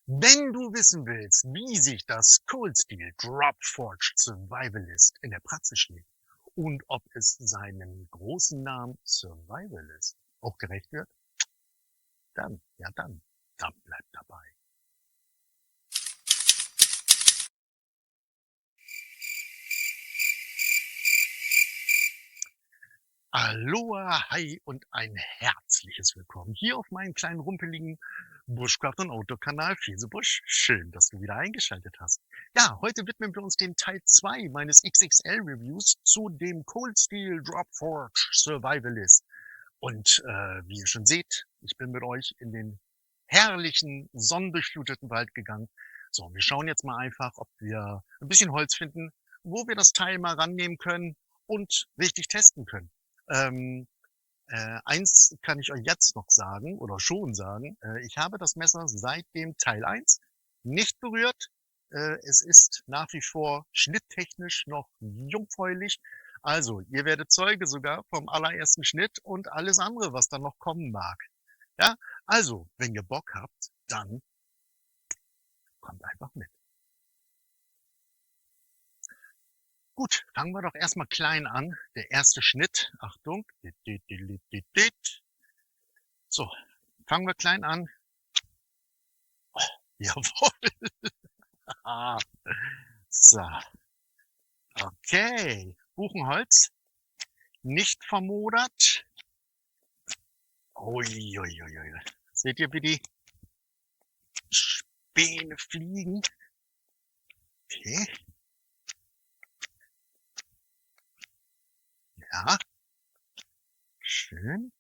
Wenn du wissen willst, wie sich das Cold Steel Dropforged Survivalist in der Praxis schlägt und ob es seinem großen Namen Survivalist auch gerecht wird, dann bleib dabei. Aloha, hi und ein herzliches Willkommen hier auf meinem kleinen rumpeligen Bushcraft und Outdoor-Kanal Fesebusch. Schön, dass du wieder eingeschaltet hast. Ja, heute widmen wir uns dem Teil 2 meines XXL-Reviews zu dem Cold Steel Dropforged Survivalist. Und wie ihr schon seht, ich bin mit euch in den herrlichen, sonnendurchfluteten Wald gegangen. So, wir schauen jetzt mal einfach, ob wir ein bisschen Holz finden, wo wir das Teil mal rannehmen können und richtig testen können. Ähm, eins kann ich euch jetzt noch sagen oder schon sagen. Ich habe das Messer seit dem Teil 1 nicht berührt. Es ist nach wie vor schnitttechnisch noch jungfräulich. Also, ihr werdet Zeuge sogar vom allerersten Schnitt und alles andere, was dann noch kommen mag. Ja, also, wenn ihr Bock habt, dann kommt einfach mit. Gut, fangen wir doch erstmal klein an. Der erste Schnitt, Achtung. So, fangen wir klein an. Oh, jawohl. Ah, so, okay. Buchenholz, nicht vermodert. Uiuiui. Seht ihr, wie die Späne fliegen? Okay, ja, schön.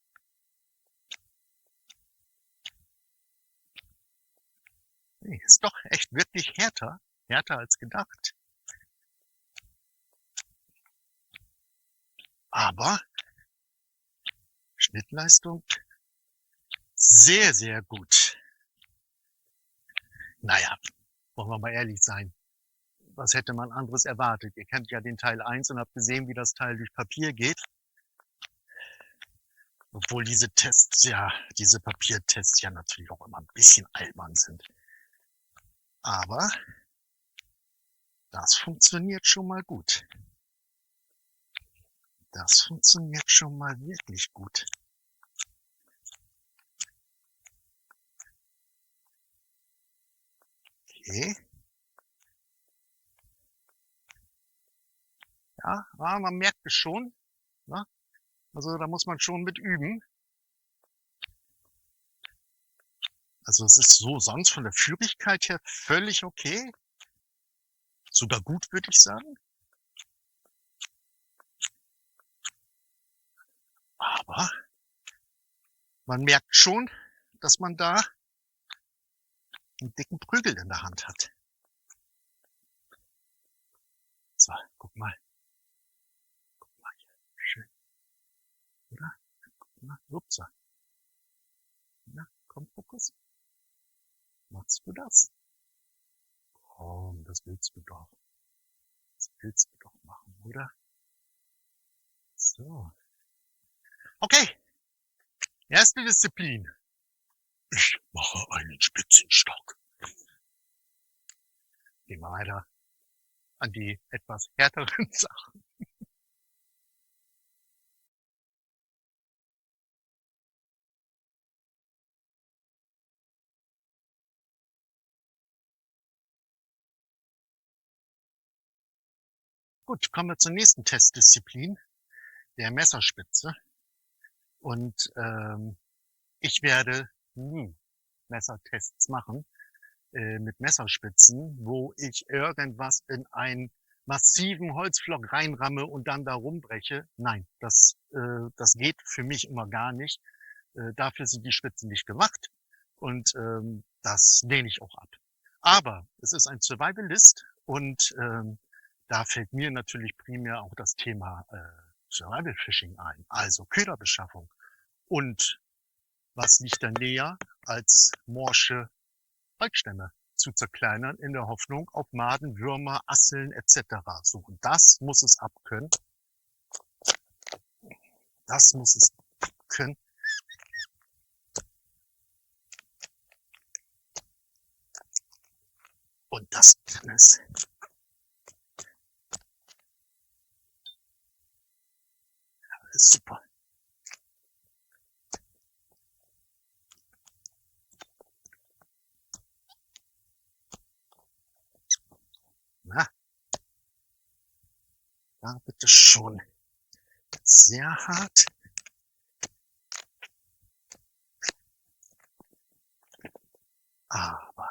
Nee, ist doch echt wirklich härter als gedacht. Aber Schnittleistung sehr, sehr gut. Naja, wollen wir mal ehrlich sein. Was hätte man anderes erwartet? Ihr kennt ja den Teil 1 und habt gesehen, wie das Teil durch Papier geht. Obwohl diese Tests ja, diese Papiertests ja natürlich auch immer ein bisschen albern sind. Aber das funktioniert schon mal gut. Das funktioniert schon mal wirklich gut. Okay. Ja, man merkt es schon. Ne? Also da muss man schon mit üben. Also es ist so sonst von der Führigkeit her völlig okay. Sogar gut, würde ich sagen. Aber man merkt schon, dass man da einen dicken Prügel in der Hand hat. So, guck mal. Guck mal hier. Schön, oder? Guck mal. Ups. Na, komm, Fokus. Machst du das? Komm, das willst du doch. Das willst du doch machen, oder? So. Okay, erste Disziplin. Ich mache einen Spitzenstock. Gehen wir weiter an die etwas härteren Sachen. Gut, kommen wir zur nächsten Testdisziplin, der Messerspitze. Und ich werde nie Messertests machen mit Messerspitzen, wo ich irgendwas in einen massiven Holzflock reinramme und dann da rumbreche. Nein, das geht für mich immer gar nicht. Dafür sind die Spitzen nicht gemacht und das lehne ich auch ab. Aber es ist ein Survivalist und da fällt mir natürlich primär auch das Thema Survival Fishing ein, also Köderbeschaffung. Und was liegt da näher, als morsche Holzstämme zu zerkleinern in der Hoffnung auf Maden, Würmer, Asseln etc. So, und das muss es abkönnen. Das muss es können. Und das kann es. Alles super. Na, da bitte schon. Sehr hart. Aber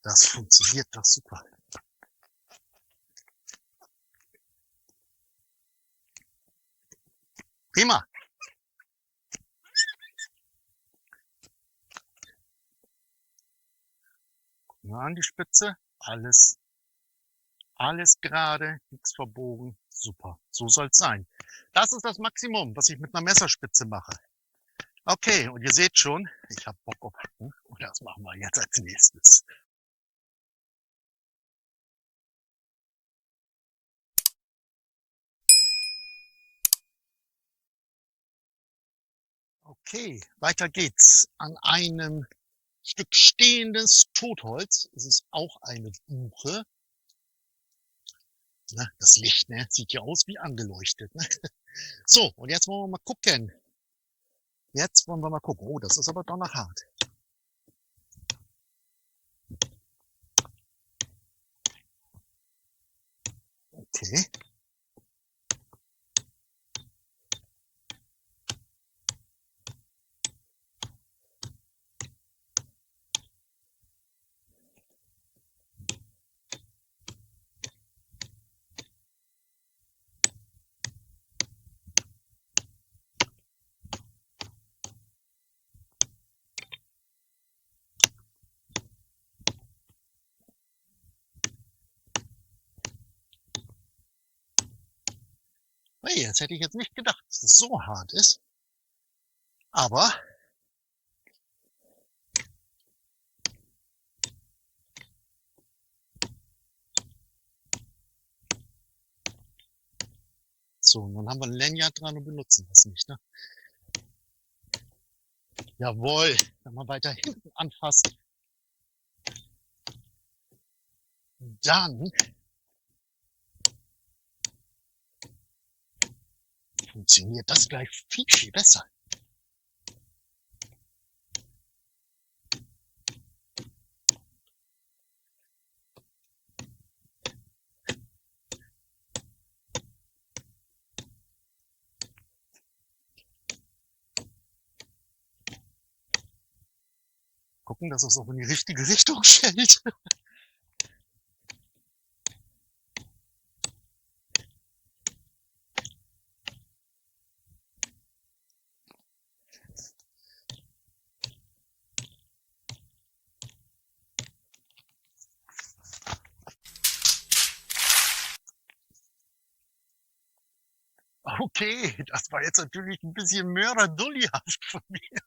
das funktioniert doch super. Prima. Gucken wir an die Spitze. Alles gerade, nichts verbogen. Super, so soll's sein. Das ist das Maximum, was ich mit einer Messerspitze mache. Okay, und ihr seht schon, ich habe Bock auf Hacken und das machen wir jetzt als nächstes. Okay, weiter geht's. An einem Stück stehendes Totholz. Es ist auch eine Buche. Ne, das Licht, ne, sieht ja aus wie angeleuchtet. Ne? So, und jetzt wollen wir mal gucken. Oh, das ist aber doch noch hart. Okay. Hey, das hätte ich jetzt nicht gedacht, dass das so hart ist. Aber so, nun haben wir ein Lanyard dran und benutzen das nicht, ne? Jawohl, wenn man weiter hinten anfasst, dann funktioniert das gleich viel, viel besser. Gucken, dass es auch in die richtige Richtung fällt. Okay, das war jetzt natürlich ein bisschen Mörder-Dulli-haft von mir.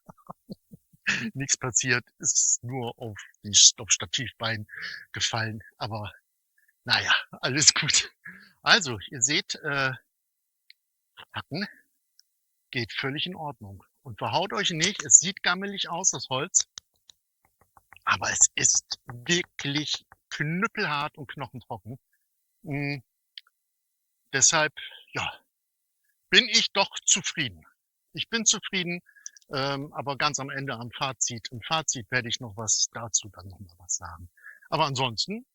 Nichts passiert, ist nur auf Stativbein gefallen. Aber naja, alles gut. Also, ihr seht, Hacken geht völlig in Ordnung. Und verhaut euch nicht, es sieht gammelig aus, das Holz. Aber es ist wirklich knüppelhart und knochentrocken. Deshalb, ja, bin ich doch zufrieden. Ich bin zufrieden, aber ganz am Ende im Fazit werde ich noch was dazu dann noch mal was sagen. Aber ansonsten,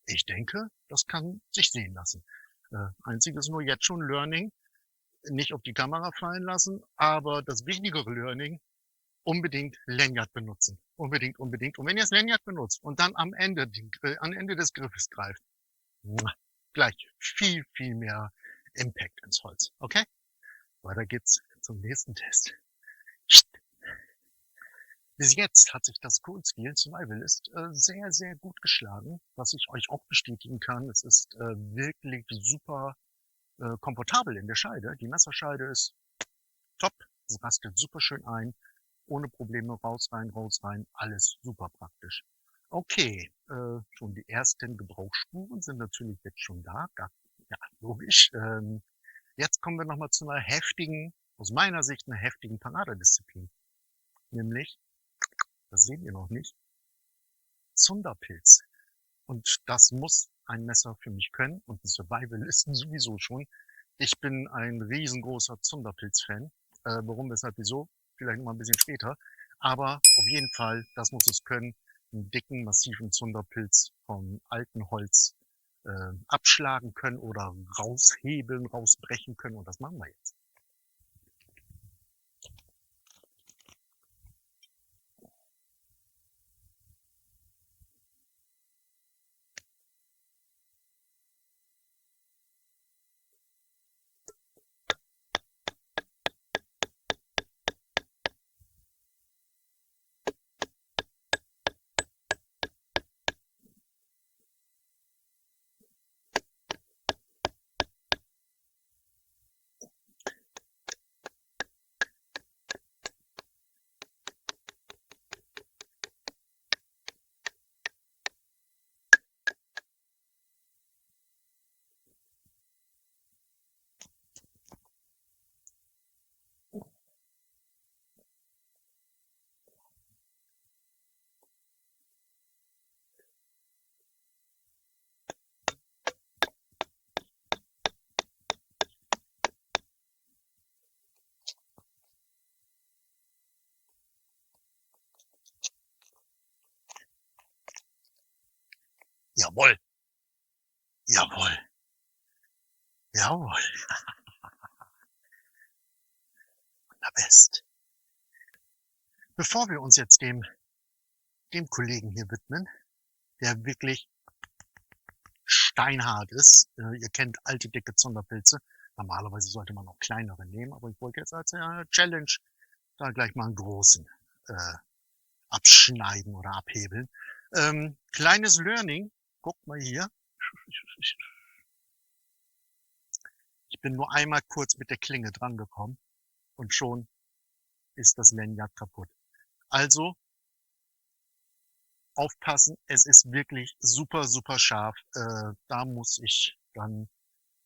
ich denke, das kann sich sehen lassen. Einziges nur jetzt schon Learning, nicht auf die Kamera fallen lassen, aber das wichtigere Learning, unbedingt Lanyard benutzen. Unbedingt, unbedingt. Und wenn ihr das Lanyard benutzt und dann am Ende des Griffes greift, gleich viel, viel mehr Impact ins Holz. Okay? Weiter geht's zum nächsten Test. Bis jetzt hat sich das Coolskill Survivalist sehr, sehr gut geschlagen, was ich euch auch bestätigen kann. Es ist wirklich super komfortabel in der Scheide. Die Messerscheide ist top. Es rastet super schön ein. Ohne Probleme raus, rein. Alles super praktisch. Okay, schon die ersten Gebrauchsspuren sind natürlich jetzt schon da. Ja, logisch. Jetzt kommen wir nochmal zu einer heftigen, aus meiner Sicht einer heftigen Paradedisziplin. Nämlich, das seht ihr noch nicht, Zunderpilz. Und das muss ein Messer für mich können und ein Survivalisten sowieso schon. Ich bin ein riesengroßer Zunderpilz-Fan. Warum, weshalb, wieso? Vielleicht noch mal ein bisschen später. Aber auf jeden Fall, das muss es können, einen dicken, massiven Zunderpilz vom alten Holz abschlagen können oder raushebeln, rausbrechen können. Und das machen wir jetzt. Jawohl, jawohl, jawohl, na best. Bevor wir uns jetzt dem Kollegen hier widmen, der wirklich steinhart ist, ihr kennt alte, dicke Zunderpilze. Normalerweise sollte man auch kleinere nehmen, aber ich wollte jetzt als Challenge da gleich mal einen großen abschneiden oder abhebeln. Kleines Learning, guckt mal hier. Ich bin nur einmal kurz mit der Klinge dran gekommen und schon ist das Lanyard kaputt. Also aufpassen, es ist wirklich super, super scharf. Da muss ich dann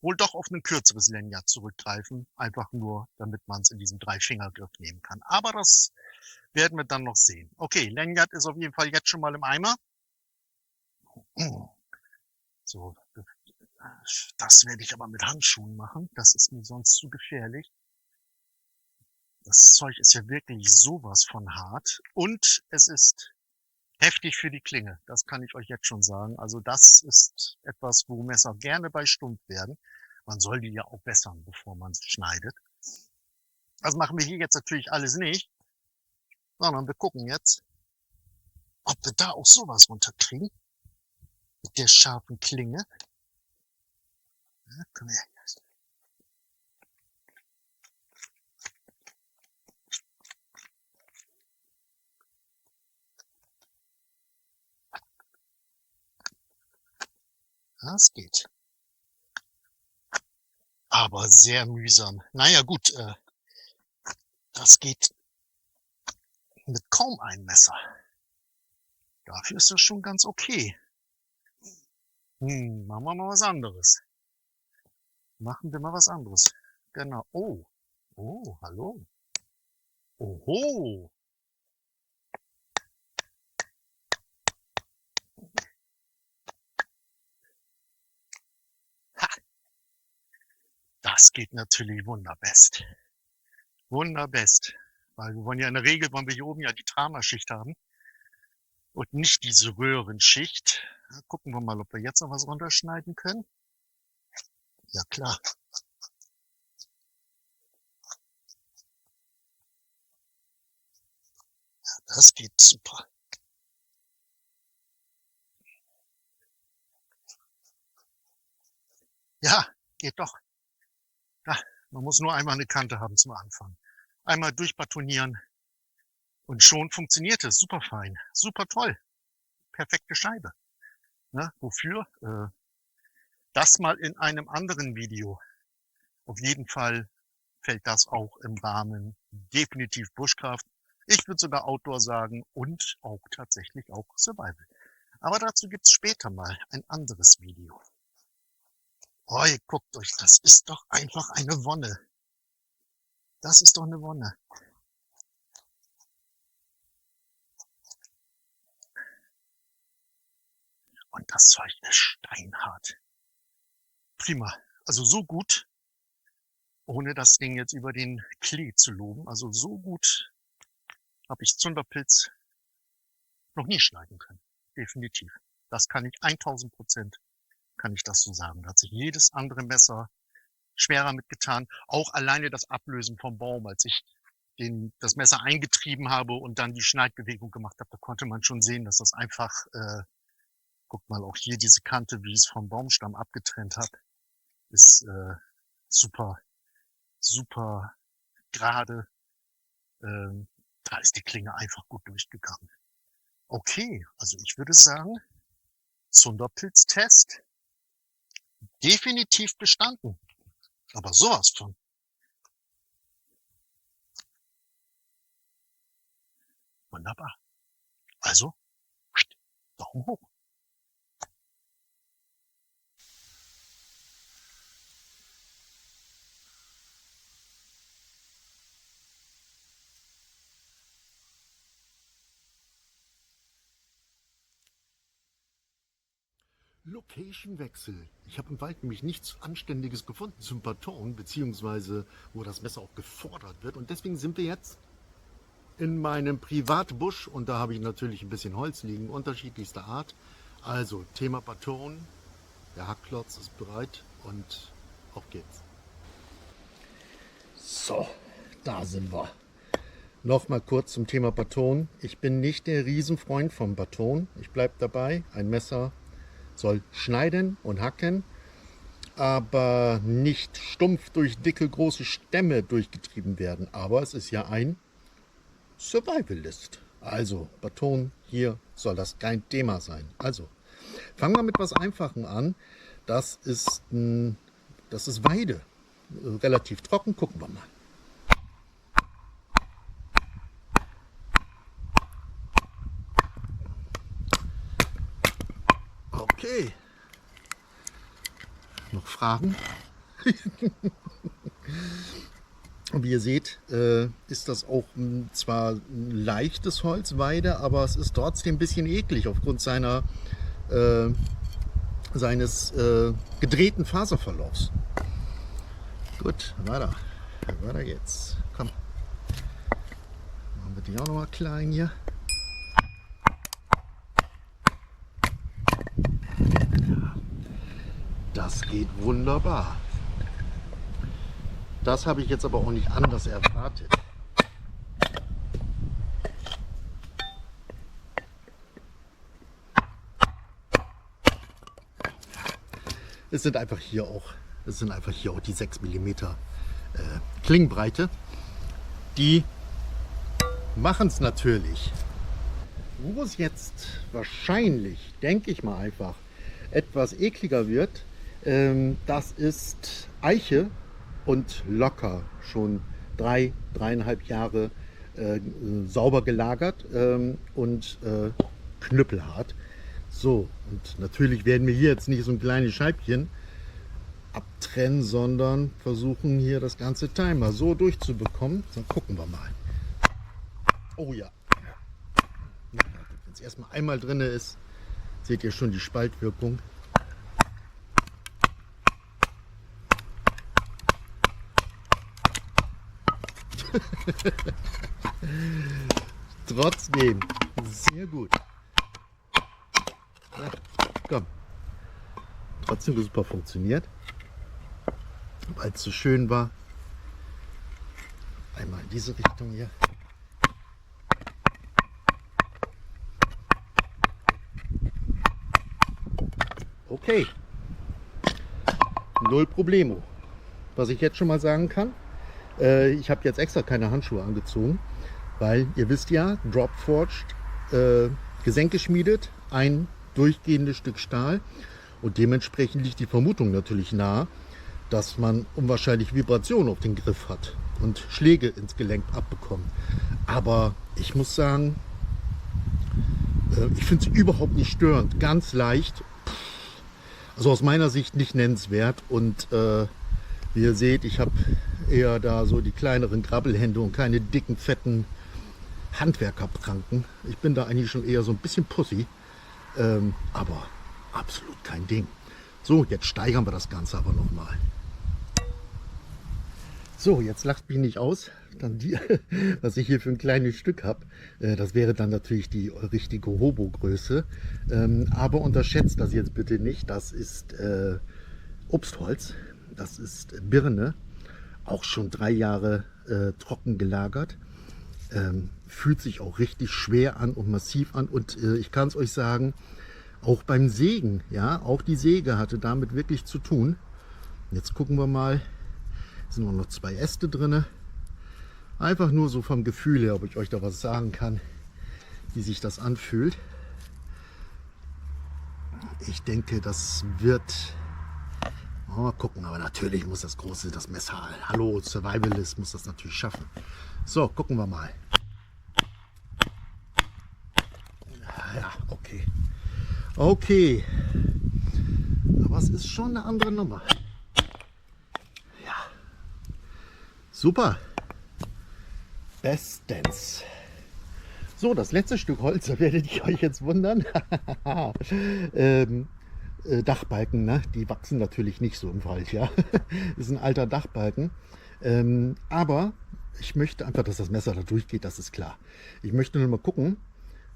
wohl doch auf ein kürzeres Lanyard zurückgreifen, einfach nur, damit man es in diesem Drei-Finger-Griff nehmen kann. Aber das werden wir dann noch sehen. Okay, Lanyard ist auf jeden Fall jetzt schon mal im Eimer. So, das werde ich aber mit Handschuhen machen. Das ist mir sonst zu gefährlich. Das Zeug ist ja wirklich sowas von hart. Und es ist heftig für die Klinge. Das kann ich euch jetzt schon sagen. Also das ist etwas, wo Messer gerne bei stumpf werden. Man soll die ja auch bessern, bevor man sie schneidet. Das machen wir hier jetzt natürlich alles nicht, sondern wir gucken jetzt, ob wir da auch sowas runterkriegen. Mit der scharfen Klinge. Ja, komm her. Das geht. Aber sehr mühsam. Naja gut, das geht mit kaum einem Messer. Dafür ist das schon ganz okay. Machen wir mal was anderes. Machen wir mal was anderes. Genau. Oh. Oh, hallo. Oho. Ha. Das geht natürlich wunderbest. Wunderbest. Weil wir wollen ja in der Regel, wollen wir hier oben ja die Trama-Schicht haben. Und nicht diese Röhrenschicht. Gucken wir mal, ob wir jetzt noch was runterschneiden können. Ja, klar. Das geht super. Ja, geht doch. Ja, man muss nur einmal eine Kante haben zum Anfang. Einmal durchbatonieren und schon funktioniert es. Super fein, super toll. Perfekte Scheibe. Ne? Wofür? Das mal in einem anderen Video. Auf jeden Fall fällt das auch im Rahmen definitiv Bushcraft. Ich würde sogar Outdoor sagen und auch tatsächlich auch Survival. Aber dazu gibt's später mal ein anderes Video. Oh, ihr guckt euch, das ist doch einfach eine Wonne. Das ist doch eine Wonne. Und das Zeug ist steinhart. Prima. Also so gut, ohne das Ding jetzt über den Klee zu loben. Also so gut habe ich Zunderpilz noch nie schneiden können. Definitiv. Das kann ich 1000% kann ich das so sagen. Da hat sich jedes andere Messer schwerer mitgetan. Auch alleine das Ablösen vom Baum, als ich das Messer eingetrieben habe und dann die Schneidbewegung gemacht habe, da konnte man schon sehen, dass das einfach, guck mal, auch hier diese Kante, wie ich es vom Baumstamm abgetrennt habe, ist super, super gerade. Da ist die Klinge einfach gut durchgegangen. Okay, also ich würde sagen, Zunderpilztest definitiv bestanden. Aber sowas von. Wunderbar. Also, Daumen hoch. Location-Wechsel. Ich habe im Wald nämlich nichts Anständiges gefunden zum Baton, beziehungsweise wo das Messer auch gefordert wird. Und deswegen sind wir jetzt in meinem Privatbusch und da habe ich natürlich ein bisschen Holz liegen, unterschiedlichster Art. Also Thema Baton, der Hackklotz ist bereit und auf geht's. So, da sind wir. Nochmal kurz zum Thema Baton. Ich bin nicht der Riesenfreund vom Baton. Ich bleibe dabei, ein Messer soll schneiden und hacken, aber nicht stumpf durch dicke, große Stämme durchgetrieben werden. Aber es ist ja ein Survivalist. Also Baton, hier soll das kein Thema sein. Also fangen wir mit was Einfachem an. Das ist Weide. Relativ trocken, gucken wir mal. Okay. Noch Fragen? Wie ihr seht, ist das auch zwar ein leichtes Holzweide, aber es ist trotzdem ein bisschen eklig aufgrund seines gedrehten Faserverlaufs. Gut, weiter. Weiter geht's. Komm. Machen wir die auch noch mal klein hier. Das geht wunderbar. Das habe ich jetzt aber auch nicht anders erwartet. Es sind einfach hier auch die 6 mm Klingenbreite. Die machen es natürlich. Wo es jetzt wahrscheinlich, denke ich mal einfach, etwas ekliger wird, das ist Eiche und locker schon 3,5 Jahre sauber gelagert und knüppelhart. So, und natürlich werden wir hier jetzt nicht so ein kleines Scheibchen abtrennen, sondern versuchen hier das ganze Teil mal so durchzubekommen. Dann gucken wir mal. Oh ja. Wenn es erstmal einmal drin ist, seht ihr schon die Spaltwirkung. Trotzdem, sehr gut. Na, komm. Trotzdem super funktioniert. Weil es so schön war. Einmal in diese Richtung hier. Okay. Null Problemo. Was ich jetzt schon mal sagen kann, ich habe jetzt extra keine Handschuhe angezogen, weil ihr wisst ja, Drop Forged, gesenkgeschmiedet, ein durchgehendes Stück Stahl und dementsprechend liegt die Vermutung natürlich nahe, dass man unwahrscheinlich Vibrationen auf den Griff hat und Schläge ins Gelenk abbekommt. Aber ich muss sagen, ich finde es überhaupt nicht störend, ganz leicht. Also aus meiner Sicht nicht nennenswert und wie ihr seht, ich habe eher da so die kleineren Grabbelhände und keine dicken, fetten Handwerkerpranken. Ich bin da eigentlich schon eher so ein bisschen Pussy, aber absolut kein Ding. So, jetzt steigern wir das Ganze aber nochmal. So, jetzt lacht mich nicht aus. Dann die, was ich hier für ein kleines Stück habe, das wäre dann natürlich die richtige Hobo-Größe. Aber unterschätzt das jetzt bitte nicht. Das ist Obstholz, das ist Birne, auch schon 3 Jahre trocken gelagert. Fühlt sich auch richtig schwer an und massiv an. Und ich kann es euch sagen, auch beim Sägen, ja, auch die Säge hatte damit wirklich zu tun. Jetzt gucken wir mal, sind noch 2 Äste drin. Einfach nur so vom Gefühl her, ob ich euch da was sagen kann, wie sich das anfühlt. Ich denke, das wird... Oh, mal gucken, aber natürlich muss das Messer, hallo, Survivalist muss das natürlich schaffen. So, gucken wir mal. Ja, okay. Okay. Aber es ist schon eine andere Nummer. Ja. Super. Bestens. So, das letzte Stück Holz, da werdet ihr euch jetzt wundern. Dachbalken, ne? Die wachsen natürlich nicht so im Wald, ja. Das ist ein alter Dachbalken. Aber ich möchte einfach, dass das Messer da durchgeht, das ist klar. Ich möchte nur mal gucken,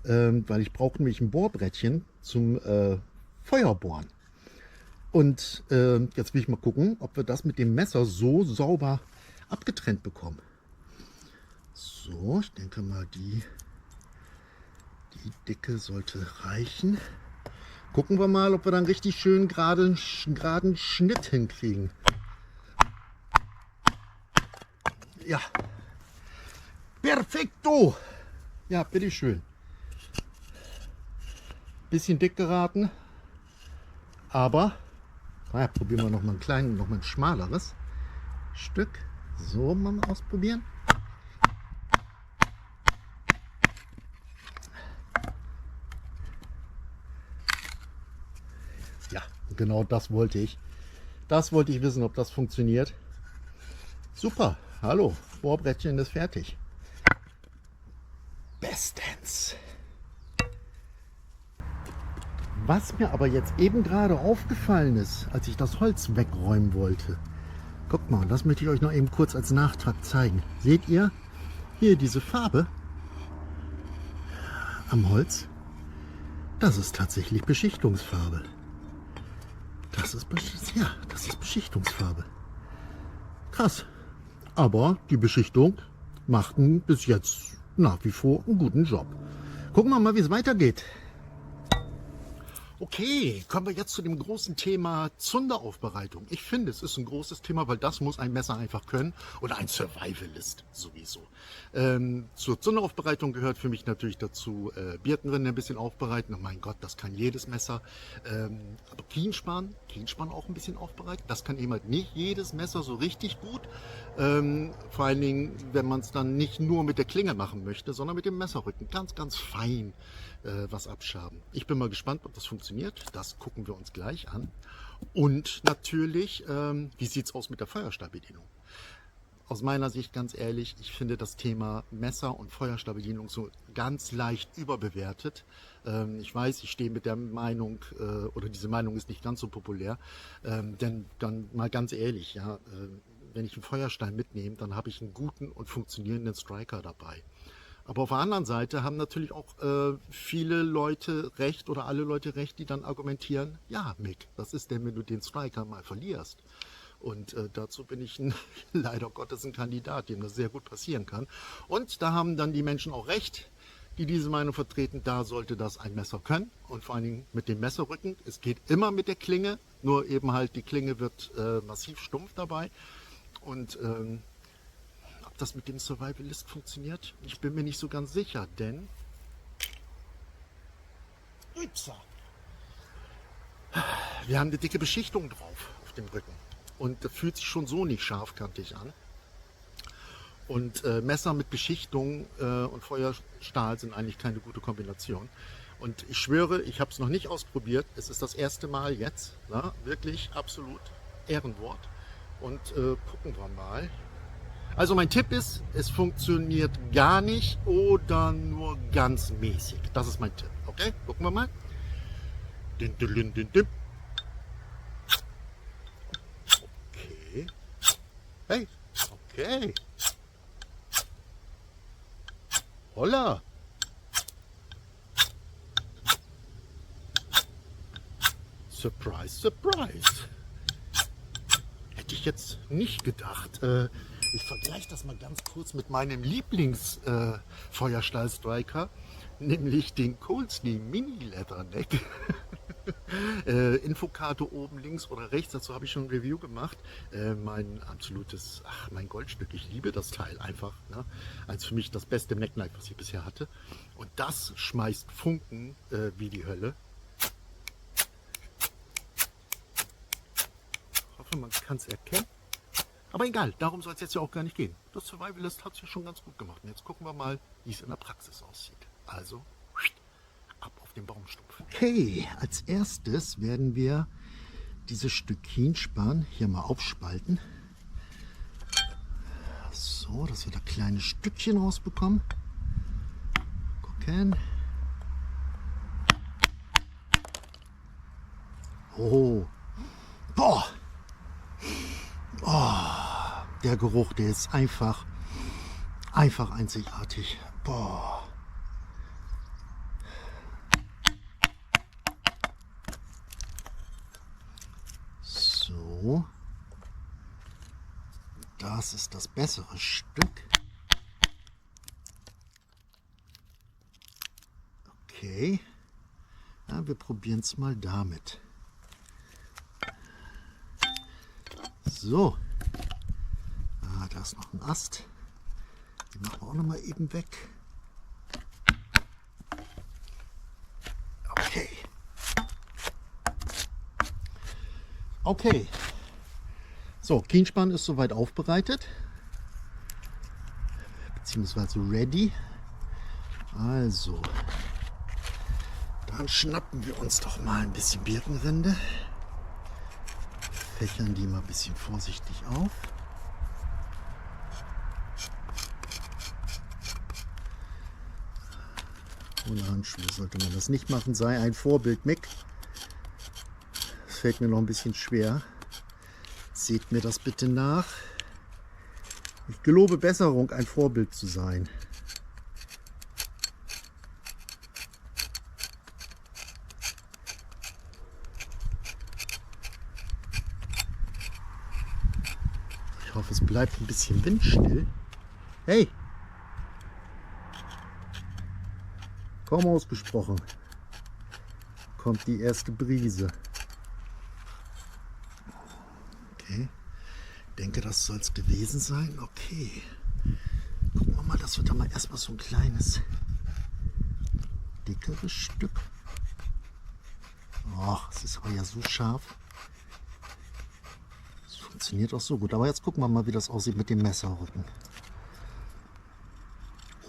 weil ich brauche nämlich ein Bohrbrettchen zum Feuerbohren. Und jetzt will ich mal gucken, ob wir das mit dem Messer so sauber abgetrennt bekommen. So, ich denke mal, die Dicke sollte reichen. Gucken wir mal, ob wir dann richtig schön geraden Schnitt hinkriegen. Ja, perfekto. Ja, bitteschön. Bisschen dick geraten, aber naja, probieren wir noch mal ein schmaleres Stück. So, mal ausprobieren. Ja, genau das wollte ich. Das wollte ich wissen, ob das funktioniert. Super, hallo, Bohrbrettchen ist fertig. Bestens. Was mir aber jetzt eben gerade aufgefallen ist, als ich das Holz wegräumen wollte. Guckt mal, das möchte ich euch noch eben kurz als Nachtrag zeigen. Seht ihr hier diese Farbe am Holz? Das ist tatsächlich Beschichtungsfarbe. Das ist Beschichtungsfarbe. Krass. Aber die Beschichtung machten bis jetzt nach wie vor einen guten Job. Gucken wir mal, wie es weitergeht. Okay, kommen wir jetzt zu dem großen Thema Zunderaufbereitung. Ich finde, es ist ein großes Thema, weil das muss ein Messer einfach können oder ein Survivalist sowieso. Zur Zunderaufbereitung gehört für mich natürlich dazu Birkenrinde ein bisschen aufbereiten. Oh mein Gott, das kann jedes Messer. Aber Kienspan auch ein bisschen aufbereiten. Das kann eben halt nicht jedes Messer so richtig gut. Vor allen Dingen, wenn man es dann nicht nur mit der Klinge machen möchte, sondern mit dem Messerrücken. Ganz, ganz fein was abschaben. Ich bin mal gespannt, ob das funktioniert. Das gucken wir uns gleich an. Und natürlich, wie sieht es aus mit der Feuerstahlbedienung? Aus meiner Sicht, ganz ehrlich, ich finde das Thema Messer- und Feuerstahlbedienung so ganz leicht überbewertet. Ich weiß, ich stehe mit der Meinung, oder diese Meinung ist nicht ganz so populär, denn dann mal ganz ehrlich, ja, wenn ich einen Feuerstein mitnehme, dann habe ich einen guten und funktionierenden Striker dabei. Aber auf der anderen Seite haben natürlich auch viele Leute recht oder alle Leute recht, die dann argumentieren, ja Mick, was ist denn, wenn du den Striker mal verlierst? Und dazu bin ich leider Gottes ein Kandidat, dem das sehr gut passieren kann. Und da haben dann die Menschen auch recht, die diese Meinung vertreten, da sollte das ein Messer können. Und vor allen Dingen mit dem Messerrücken. Es geht immer mit der Klinge, nur eben halt die Klinge wird massiv stumpf dabei. Und ob das mit dem Survivalist funktioniert, ich bin mir nicht so ganz sicher, denn wir haben eine dicke Beschichtung drauf auf dem Rücken. Und das fühlt sich schon so nicht scharfkantig an. Und Messer mit Beschichtung und Feuerstahl sind eigentlich keine gute Kombination. Und ich schwöre, ich habe es noch nicht ausprobiert. Es ist das erste Mal jetzt. Na, wirklich absolut Ehrenwort. Und gucken wir mal. Also mein Tipp ist, es funktioniert gar nicht oder nur ganz mäßig. Das ist mein Tipp. Okay, gucken wir mal. Din, din, din, din, din. Okay. Hey, okay. Holla. Surprise, surprise. Hätte ich jetzt nicht gedacht. Ich vergleiche das mal ganz kurz mit meinem Lieblings-Feuerstahl-Striker, nämlich den Coldsteel Mini Leatherneck. Infokarte oben links oder rechts, dazu habe ich schon ein Review gemacht. Mein absolutes, mein Goldstück. Ich liebe das Teil einfach. Ne? Als für mich das beste Neckknife, was ich bisher hatte. Und das schmeißt Funken wie die Hölle. Ich hoffe, man kann es erkennen. Aber egal, darum soll es jetzt ja auch gar nicht gehen. Das Survivalist hat es ja schon ganz gut gemacht. Und jetzt gucken wir mal, wie es in der Praxis aussieht. Also, ab auf den Baumstumpf. Okay, als erstes werden wir dieses Stück Kienspan hier mal aufspalten. So, dass wir da kleine Stückchen rausbekommen. Gucken. Oh. Boah. Oh, der Geruch, der ist einfach einzigartig. Boah. So. Das ist das bessere Stück. Okay. Ja, wir probieren es mal damit. So, da ist noch ein Ast. Den machen wir auch noch mal eben weg. Okay. Okay. So, Kienspan ist soweit aufbereitet. Beziehungsweise ready. Also, dann schnappen wir uns doch mal ein bisschen Birkenrinde. Fächern die mal ein bisschen vorsichtig auf. Ohne Handschuhe sollte man das nicht machen. Sei ein Vorbild, Mick. Das fällt mir noch ein bisschen schwer. Seht mir das bitte nach. Ich gelobe Besserung, ein Vorbild zu sein. Ich hoffe, es bleibt ein bisschen windstill. Hey! Kaum ausgesprochen. Kommt die erste Brise. Okay. Ich denke, das soll es gewesen sein. Okay. Gucken wir mal, dass wir da mal erstmal so ein kleines, dickeres Stück. Oh, es ist aber ja so scharf. Funktioniert auch so gut. Aber jetzt gucken wir mal, wie das aussieht mit dem Messerrücken.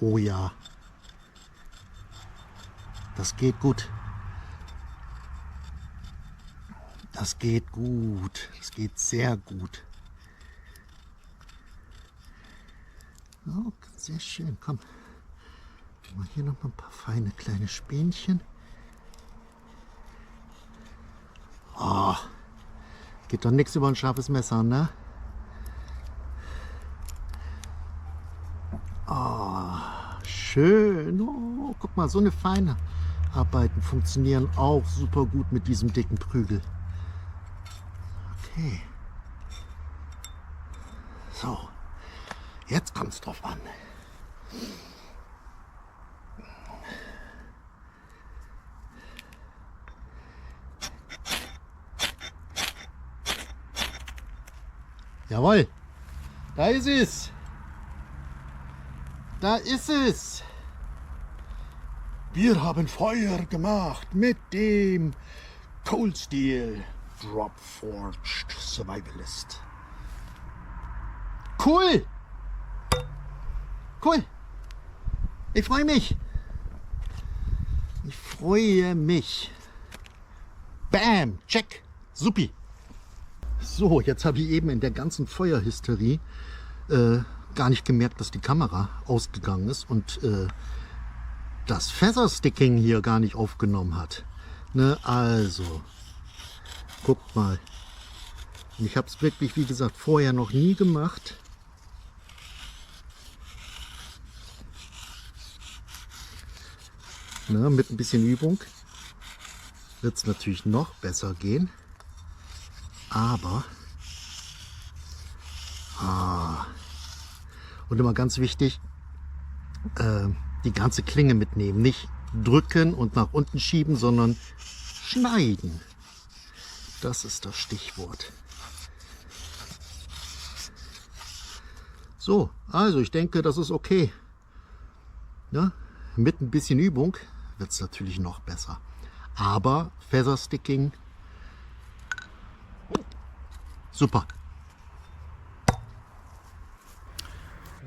Oh ja. Das geht gut. Das geht gut. Das geht sehr gut. Oh, sehr schön. Komm. Mal hier noch mal ein paar feine kleine Spänchen. Oh. Geht doch nichts über ein scharfes Messer, ne? Oh, schön. Oh, guck mal, so eine feine Arbeiten funktionieren auch super gut mit diesem dicken Prügel. Okay. So, jetzt kommt es drauf an. Jawohl, da ist es. Da ist es. Wir haben Feuer gemacht mit dem Coldsteel Drop Forged Survivalist. Cool. Cool. Ich freue mich. Ich freue mich. Bam, check. Supi. So, jetzt habe ich eben in der ganzen Feuerhysterie gar nicht gemerkt, dass die Kamera ausgegangen ist und das Feathersticking hier gar nicht aufgenommen hat. Ne, also, guckt mal. Ich habe es wirklich, wie gesagt, vorher noch nie gemacht. Ne, mit ein bisschen Übung wird es natürlich noch besser gehen. Aber, und immer ganz wichtig, die ganze Klinge mitnehmen. Nicht drücken und nach unten schieben, sondern schneiden. Das ist das Stichwort. So, also ich denke, das ist okay. Ja, mit ein bisschen Übung wird es natürlich noch besser. Aber Feathersticking, super.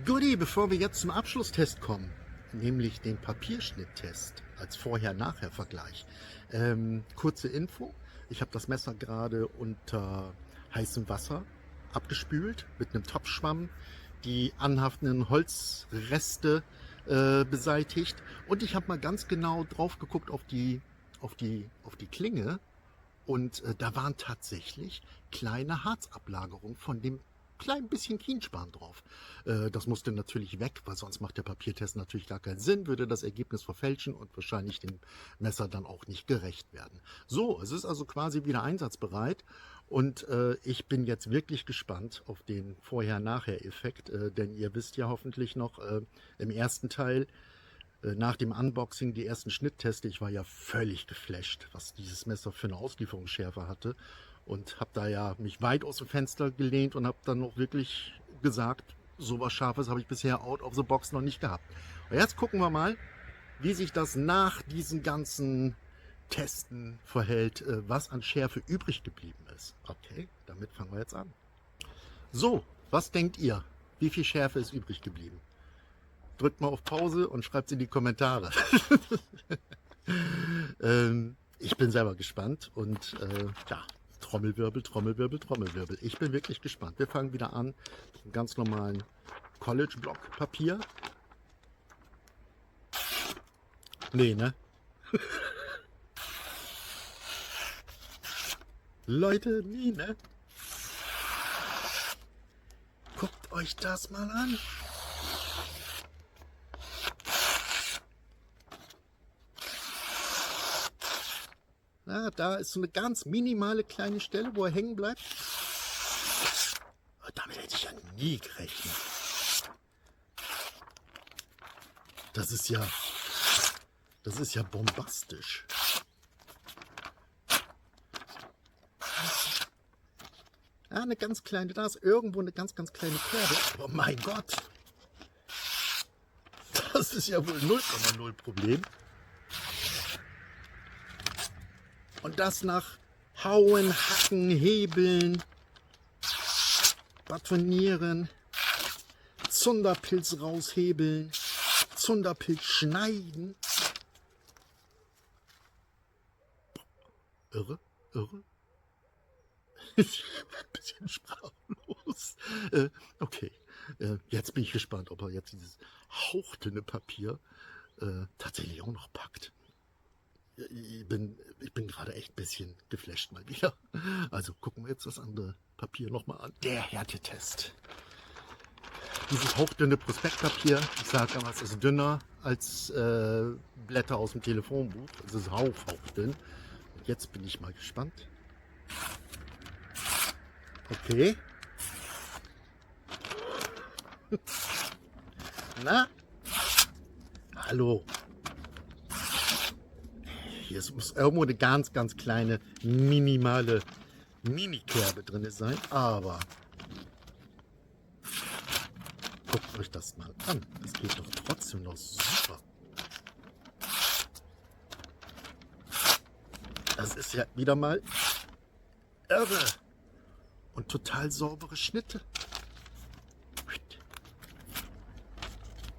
Guti, bevor wir jetzt zum Abschlusstest kommen, nämlich den Papierschnitttest als Vorher-Nachher-Vergleich. Kurze Info, ich habe das Messer gerade unter heißem Wasser abgespült mit einem Topfschwamm, die anhaftenden Holzreste beseitigt und ich habe mal ganz genau drauf geguckt auf die Klinge und da waren tatsächlich kleine Harzablagerungen von dem klein bisschen Kienspan drauf. Das musste natürlich weg, weil sonst macht der Papiertest natürlich gar keinen Sinn, würde das Ergebnis verfälschen und wahrscheinlich dem Messer dann auch nicht gerecht werden. So, es ist also quasi wieder einsatzbereit und ich bin jetzt wirklich gespannt auf den Vorher-Nachher-Effekt, denn ihr wisst ja hoffentlich noch im ersten Teil, nach dem Unboxing, die ersten Schnittteste, ich war ja völlig geflasht, was dieses Messer für eine Auslieferungsschärfe hatte. Und habe da ja mich weit aus dem Fenster gelehnt und habe dann noch wirklich gesagt, so was Scharfes habe ich bisher out of the box noch nicht gehabt. Und jetzt gucken wir mal, wie sich das nach diesen ganzen Testen verhält, was an Schärfe übrig geblieben ist. Okay, damit fangen wir jetzt an. So, was denkt ihr? Wie viel Schärfe ist übrig geblieben? Drückt mal auf Pause und schreibt es in die Kommentare. Ich bin selber gespannt und ja, Trommelwirbel, Trommelwirbel, Trommelwirbel. Ich bin wirklich gespannt. Wir fangen wieder an mit einem ganz normalen College-Block-Papier. Nee, ne? Leute, nee, ne? Guckt euch das mal an. Ja, da ist so eine ganz minimale kleine Stelle, wo er hängen bleibt. Aber damit hätte ich ja nie gerechnet. Das ist ja bombastisch. Ja, eine ganz kleine, da ist irgendwo eine ganz, ganz kleine Kerbe. Oh mein Gott. Das ist ja wohl 0,0 Problem. Und das nach Hauen, Hacken, Hebeln, Batonieren, Zunderpilz raushebeln, Zunderpilz schneiden. Irre, irre. Ich bin ein bisschen sprachlos. Okay, jetzt bin ich gespannt, ob er jetzt dieses hauchdünne Papier tatsächlich auch noch packt. Ich bin gerade echt ein bisschen geflasht mal wieder. Also gucken wir jetzt das andere Papier nochmal an. Der Härtetest. Dieses hauchdünne Prospektpapier, ich sage aber, es ist dünner als Blätter aus dem Telefonbuch. Es ist hauchdünn. Und jetzt bin ich mal gespannt. Okay. Na? Hallo. Hier muss irgendwo eine ganz, ganz kleine, minimale Mini-Kerbe drin sein. Aber guckt euch das mal an. Das geht doch trotzdem noch super. Das ist ja wieder mal irre. Und total saubere Schnitte.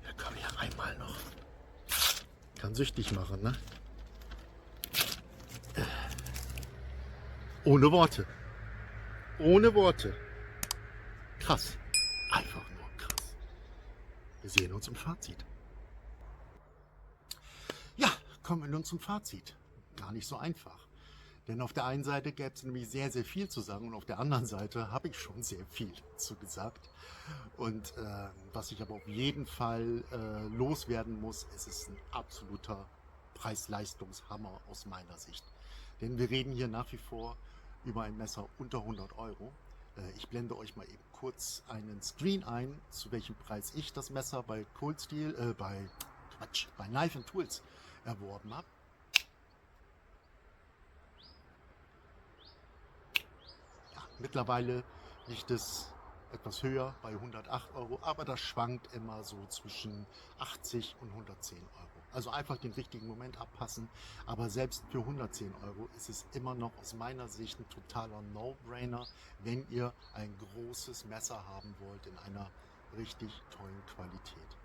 Ja, komm hier einmal noch. Kann süchtig machen, ne? Ohne Worte. Ohne Worte. Krass. Einfach nur krass. Wir sehen uns im Fazit. Ja, kommen wir nun zum Fazit. gar nicht so einfach. Denn auf der einen Seite gäbe es nämlich sehr, sehr viel zu sagen und auf der anderen Seite habe ich schon sehr viel dazu gesagt. Und was ich aber auf jeden Fall loswerden muss, es ist ein absoluter Preis-Leistungs-Hammer aus meiner Sicht. Denn wir reden hier nach wie vor über ein Messer unter 100 Euro. Ich blende euch mal eben kurz einen Screen ein, zu welchem Preis ich das Messer bei Cold Steel, bei Knife and Tools erworben habe. Ja, mittlerweile liegt es etwas höher bei 108 Euro, aber das schwankt immer so zwischen 80 und 110 Euro. Also einfach den richtigen Moment abpassen, aber selbst für 110 Euro ist es immer noch aus meiner Sicht ein totaler No-Brainer, wenn ihr ein großes Messer haben wollt in einer richtig tollen Qualität.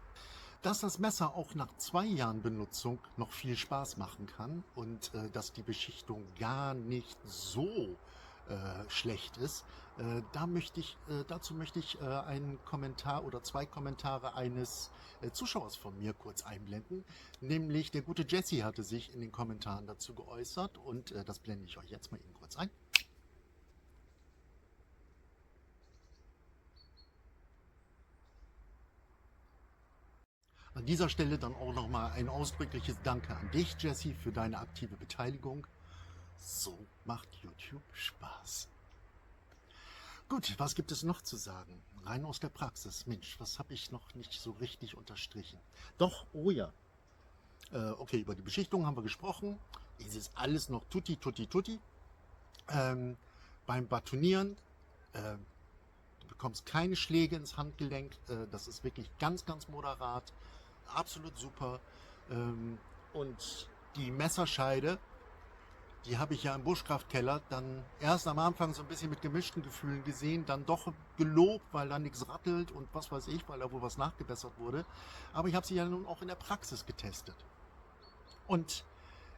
Dass das Messer auch nach 2 Jahren Benutzung noch viel Spaß machen kann und dass die Beschichtung gar nicht so schlecht ist, dazu möchte ich einen Kommentar oder 2 Kommentare eines Zuschauers von mir kurz einblenden. Nämlich der gute Jesse hatte sich in den Kommentaren dazu geäußert und das blende ich euch jetzt mal eben kurz ein. An dieser Stelle dann auch nochmal ein ausdrückliches Danke an dich, Jesse, für deine aktive Beteiligung. So macht YouTube Spaß. Gut, was gibt es noch zu sagen? Rein aus der Praxis. Mensch, was habe ich noch nicht so richtig unterstrichen? Doch, oh ja. Okay, über die Beschichtung haben wir gesprochen. Es ist alles noch tutti, tutti, tutti. Beim Batonieren, du bekommst keine Schläge ins Handgelenk. Das ist wirklich ganz, ganz moderat. Absolut super. Und die Messerscheide, die habe ich ja im Bushcraft-Keller dann erst am Anfang so ein bisschen mit gemischten Gefühlen gesehen, dann doch gelobt, weil da nichts rattelt und was weiß ich, weil da wohl was nachgebessert wurde. Aber ich habe sie ja nun auch in der Praxis getestet. Und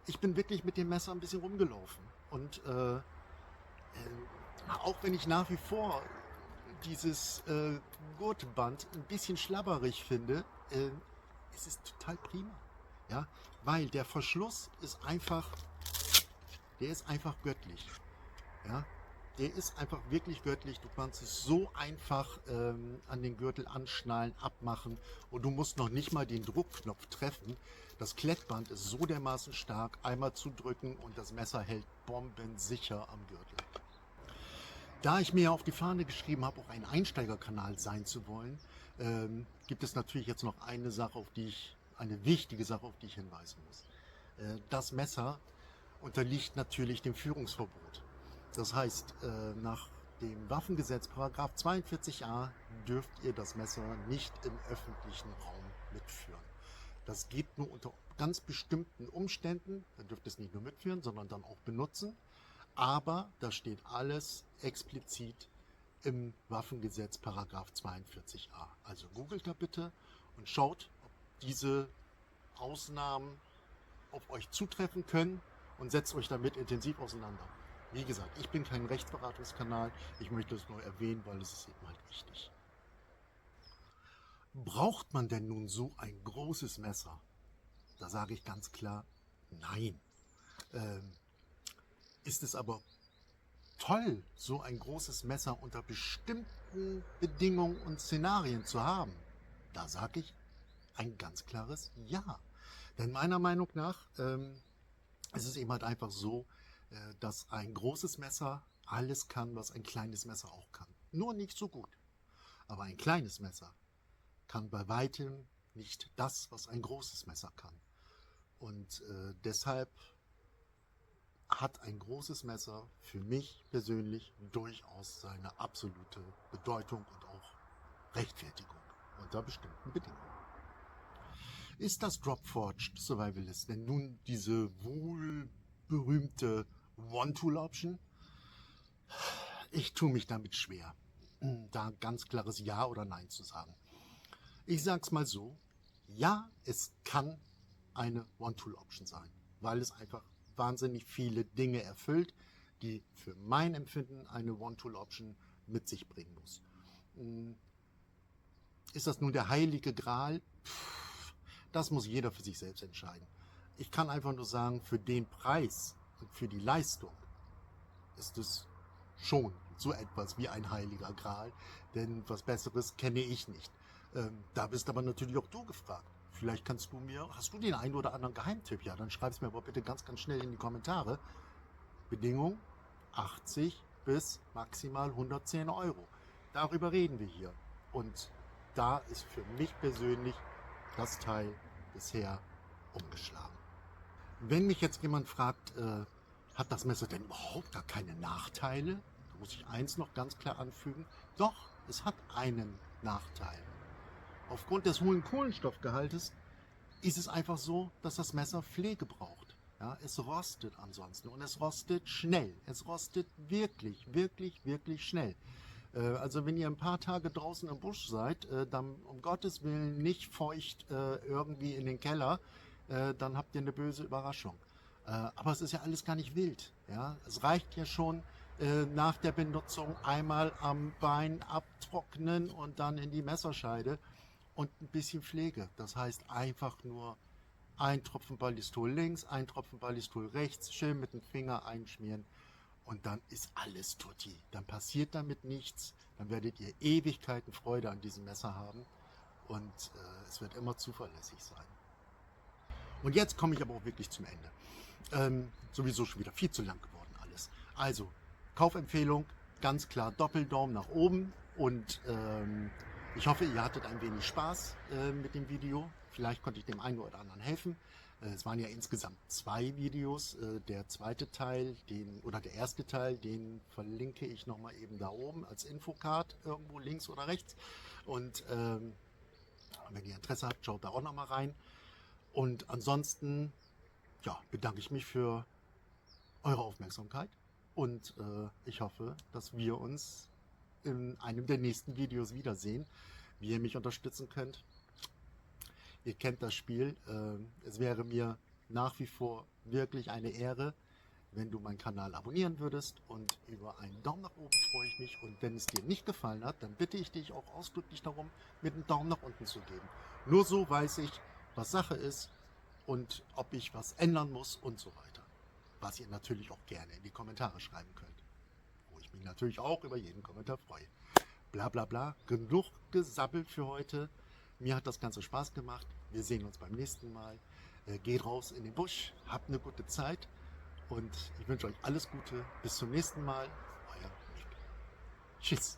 ich bin wirklich mit dem Messer ein bisschen rumgelaufen. Und auch wenn ich nach wie vor dieses Gurtband ein bisschen schlabberig finde, es ist total prima. Ja, weil der Verschluss ist einfach, der ist einfach göttlich. Ja, der ist einfach wirklich göttlich. Du kannst es so einfach an den Gürtel anschnallen, abmachen und du musst noch nicht mal den Druckknopf treffen. Das Klettband ist so dermaßen stark, einmal zudrücken und das Messer hält bombensicher am Gürtel. Da ich mir auf die Fahne geschrieben habe, auch ein Einsteigerkanal sein zu wollen, gibt es natürlich jetzt noch eine wichtige Sache, auf die ich hinweisen muss. Das Messer unterliegt natürlich dem Führungsverbot. Das heißt, nach dem Waffengesetz Paragraph 42a dürft ihr das Messer nicht im öffentlichen Raum mitführen. Das geht nur unter ganz bestimmten Umständen. Ihr dürft es nicht nur mitführen, sondern dann auch benutzen. Aber da steht alles explizit im Waffengesetz Paragraph 42a. Also googelt da bitte und schaut, ob diese Ausnahmen auf euch zutreffen können und setzt euch damit intensiv auseinander. Wie gesagt, ich bin kein Rechtsberatungskanal, ich möchte es nur erwähnen, weil es ist eben halt wichtig. Braucht man denn nun so ein großes Messer? Da sage ich ganz klar, nein. Ist es aber toll, so ein großes Messer unter bestimmten Bedingungen und Szenarien zu haben? Da sage ich ein ganz klares Ja. Denn meiner Meinung nach ist es eben halt einfach so, dass ein großes Messer alles kann, was ein kleines Messer auch kann. Nur nicht so gut. Aber ein kleines Messer kann bei weitem nicht das, was ein großes Messer kann. Und deshalb hat ein großes Messer für mich persönlich durchaus seine absolute Bedeutung und auch Rechtfertigung unter bestimmten Bedingungen. Ist das Dropforged Survivalist denn nun diese wohlberühmte One-Tool-Option? Ich tue mich damit schwer, da ein ganz klares Ja oder Nein zu sagen. Ich sag's mal so, ja, es kann eine One-Tool-Option sein, weil es einfach wahnsinnig viele Dinge erfüllt, die für mein Empfinden eine One-Tool-Option mit sich bringen muss. Ist das nun der heilige Gral? Das muss jeder für sich selbst entscheiden. ich kann einfach nur sagen, für den Preis und für die Leistung ist es schon so etwas wie ein heiliger Gral, denn was Besseres kenne ich nicht. Da bist aber natürlich auch du gefragt. Vielleicht hast du den einen oder anderen Geheimtipp? Ja, dann schreib es mir aber bitte ganz, ganz schnell in die Kommentare. Bedingung 80 bis maximal 110 Euro. Darüber reden wir hier. Und da ist für mich persönlich das Teil bisher umgeschlagen. Wenn mich jetzt jemand fragt, hat das Messer denn überhaupt gar keine Nachteile? Da muss ich eins noch ganz klar anfügen. Doch, es hat einen Nachteil. Aufgrund des hohen Kohlenstoffgehaltes ist es einfach so, dass das Messer Pflege braucht. Ja, es rostet ansonsten und es rostet schnell. Es rostet wirklich, wirklich, wirklich schnell. Also wenn ihr ein paar Tage draußen im Busch seid, dann um Gottes Willen nicht feucht irgendwie in den Keller, dann habt ihr eine böse Überraschung. Aber es ist ja alles gar nicht wild. Ja? Es reicht ja schon nach der Benutzung einmal am Bein abtrocknen und dann in die Messerscheide und ein bisschen Pflege. Das heißt einfach nur ein Tropfen Ballistol links, ein Tropfen Ballistol rechts, schön mit dem Finger einschmieren und dann ist alles tutti. Dann passiert damit nichts, dann werdet ihr Ewigkeiten Freude an diesem Messer haben und es wird immer zuverlässig sein. Und jetzt komme ich aber auch wirklich zum Ende. Sowieso schon wieder viel zu lang geworden alles. Also, Kaufempfehlung, ganz klar Doppeldaumen nach oben und ich hoffe, ihr hattet ein wenig Spaß mit dem Video. Vielleicht konnte ich dem einen oder anderen helfen. Es waren ja insgesamt 2 Videos. Der zweite Teil, der erste Teil, den verlinke ich nochmal eben da oben als Infocard, irgendwo links oder rechts. Und wenn ihr Interesse habt, schaut da auch nochmal rein. Und ansonsten, ja, bedanke ich mich für eure Aufmerksamkeit und ich hoffe, dass wir uns in einem der nächsten Videos wiedersehen, wie ihr mich unterstützen könnt. Ihr kennt das Spiel. Es wäre mir nach wie vor wirklich eine Ehre, wenn du meinen Kanal abonnieren würdest, und über einen Daumen nach oben freue ich mich. Und wenn es dir nicht gefallen hat, dann bitte ich dich auch ausdrücklich darum, mit einem Daumen nach unten zu geben. Nur so weiß ich, was Sache ist und ob ich was ändern muss und so weiter. Was ihr natürlich auch gerne in die Kommentare schreiben könnt. Wo ich mich natürlich auch über jeden Kommentar freue. Bla bla bla, genug gesabbelt für heute. Mir hat das Ganze Spaß gemacht. Wir sehen uns beim nächsten Mal. Geht raus in den Busch, habt eine gute Zeit und ich wünsche euch alles Gute. Bis zum nächsten Mal. Euer Nick. Tschüss.